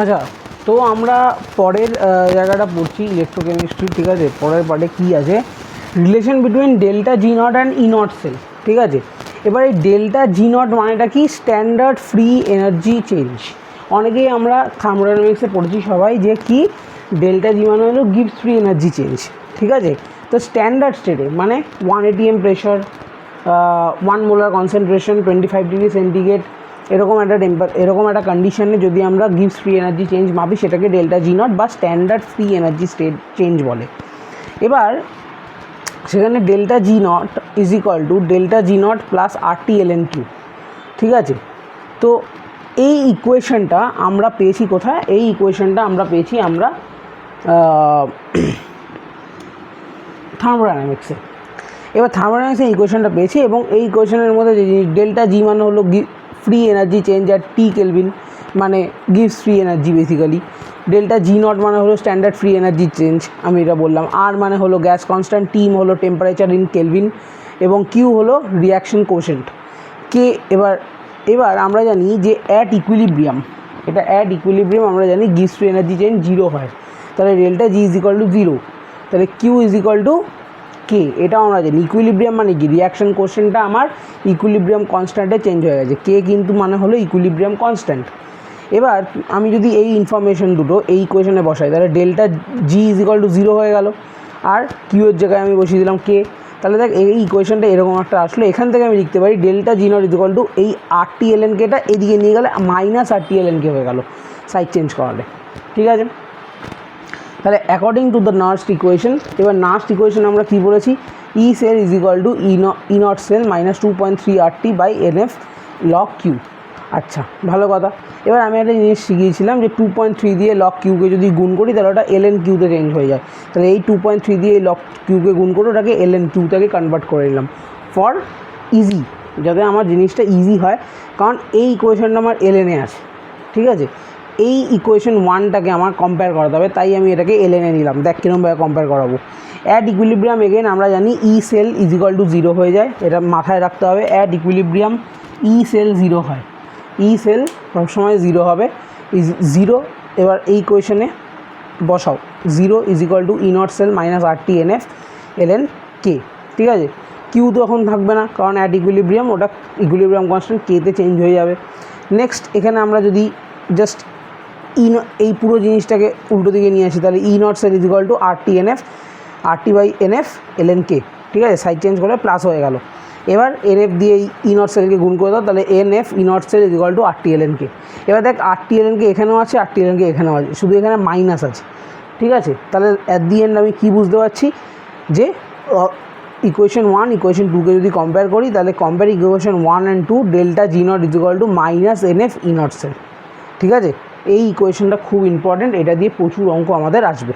আচ্ছা, তো আমরা পরের জায়গাটা পড়ছি ইলেকট্রোকেমিস্ট্রি, ঠিক আছে। পরের পার্টে কী আছে, relation between delta G naught and E not cell, ঠিক আছে। এবার এই ডেল্টা জি নট মানেটা কি, স্ট্যান্ডার্ড ফ্রি এনার্জি চেঞ্জ। অনেকেই আমরা থার্মোডাইনামিক্সে পড়েছি সবাই যে কি, ডেল্টা জি মানে হলো গিভস ফ্রি এনার্জি চেঞ্জ, ঠিক আছে। তো স্ট্যান্ডার্ড স্টেটে মানে 1 atm pressure, 1 molar concentration, 25 degree centigrade, এরকম একটা কন্ডিশনে যদি আমরা গিভস ফ্রি এনার্জি চেঞ্জ মাপি, সেটাকে ডেল্টা জি নট বা standard free energy state change বলে। এবার সেখানে delta G naught is equal to delta G not plus RT ln Q, ঠিক আছে। তো এই ইকুয়েশনটা আমরা পেয়েছি কোথায়, এই ইকুয়েশনটা আমরা পেয়েছি থার্মোডাইনামিক্সে। এবার থার্মোডাইনামিক্সে ইকুয়েশনটা পেয়েছি, এবং এই ইকুয়েশনের মধ্যে যে জিনিস, ডেল্টা জি মানে হলো ফ্রি এনার্জি চেঞ্জ আর টি কেলভিন মানে gives free energy basically. Delta G not মানে হলো স্ট্যান্ডার্ড ফ্রি এনার্জি চেঞ্জ, আমি এটা বললাম। আর মানে হলো গ্যাস কনস্ট্যান্ট, টি হলো টেম্পারেচার ইন কেলভিন, এবং কিউ হলো রিয়াকশন কোশেন্ট কে। এবার আমরা জানি যে অ্যাট ইকুইলিব্রিয়াম, এটা অ্যাট ইকুইলিব্রিয়াম আমরা জানি গিভস ফ্রি এনার্জি চেঞ্জ 0 হয়। তাহলে delta G is equal two 0, তাহলে কিউ ইজ ইকুয়াল টু কে, এটাও আমরা জানি। ইকুইলিব্রিয়াম মানে কি, রিয়াকশন কোশ্চেনটা আমার ইকুইলিব্রিয়াম কনস্ট্যান্টে চেঞ্জ হয়ে গেছে, কে কিন্তু মানে হলো ইকুইলিব্রিয়াম কনস্ট্যান্ট। এবার আমি যদি এই ইনফরমেশন দুটো এই ইকুয়েশনে বসাই, তাহলে delta G is equal two 0 হয়ে গেল, আর কিউ এর জায়গায় আমি বসিয়ে দিলাম কে। তাহলে দেখ এই ইকুয়েশনটা এরকম একটা আসলো। এখান থেকে আমি লিখতে পারি delta G naught is equal two এই RT ln Kটা এদিকে নিয়ে গেলে মাইনাস RT ln K হয়ে গেল সাইড চেঞ্জ করালে, ঠিক আছে। তাহলে according to the Nernst equation, এবার নার্স্ট ইকুয়েশন আমরা কী বলেছি, E cell is equal to E not cell minus 2.3 RT by NF log Q. আচ্ছা, ভালো কথা। এবার আমি একটা জিনিস শিখিয়েছিলাম যে 2.3 দিয়ে লগ কিউকে যদি গুণ করি তাহলে ওটা ln কিউতে চেঞ্জ হয়ে যায়। তাহলে এই 2.3 দিয়ে এই লগ কিউকে গুণ করে ওটাকে ln কিউটাকে কনভার্ট করে নিলাম ফর ইজি, যাতে আমার জিনিসটা ইজি হয়, কারণ এই ইকুয়েশনটা আমার ln এ আছে, ঠিক আছে। এই ইকুয়েশন 1টাকে আমার কম্পেয়ার করাতে হবে, তাই আমি এটাকে ln এ নিলাম। দেখ কীরকমভাবে কম্পেয়ার করাবো। অ্যাট ইকুইলিব্রিয়াম এগেন আমরা জানি ই সেল ইজ ইকুয়াল টু 0 হয়ে যায়, এটা মাথায় রাখতে হবে। অ্যাট ইকুইলিব্রিয়াম ই সেল 0 হয়, ই সেল সবসময় 0 হবে, ইজ 0। এবার এই ইকুয়েশনে বসাও, 0 is equal to E not cell minus RT NF ln K, ঠিক আছে। কিউ তো এখন থাকবে না, কারণ অ্যাট ইকুইলিব্রিয়াম ওটা ইকুইলিব্রিয়াম কনস্ট্যান্ট কেতে চেঞ্জ হয়ে যাবে। নেক্সট এখানে আমরা যদি জাস্ট এই পুরো জিনিসটাকে উল্টো দিকে নিয়ে আসি, তাহলে E not cell is equal to RT by NF ln K, ঠিক আছে। সাইড চেঞ্জ করে প্লাস হয়ে গেল। এবার NF দিয়ে ই নট সেলকে গুণ করে দাও, তাহলে NF E not cell is equal to RT ln K। এবার দেখ RT ln K এখানেও আছে, RT ln K এখানেও আছে, শুধু এখানে মাইনাস আছে, ঠিক আছে। তাহলে অ্যাট দি এন্ড আমি কী বুঝতে পারছি যে ইকুয়েশন 1 ইকুয়েশন 2কে যদি কম্পেয়ার করি, তাহলে compare equation 1 and 2, delta G naught is equal to minus NF E not cell, ঠিক আছে। এই ইকুয়েশনটা খুব ইম্পর্টেন্ট, এটা দিয়ে প্রচুর অঙ্ক আমাদের আসবে।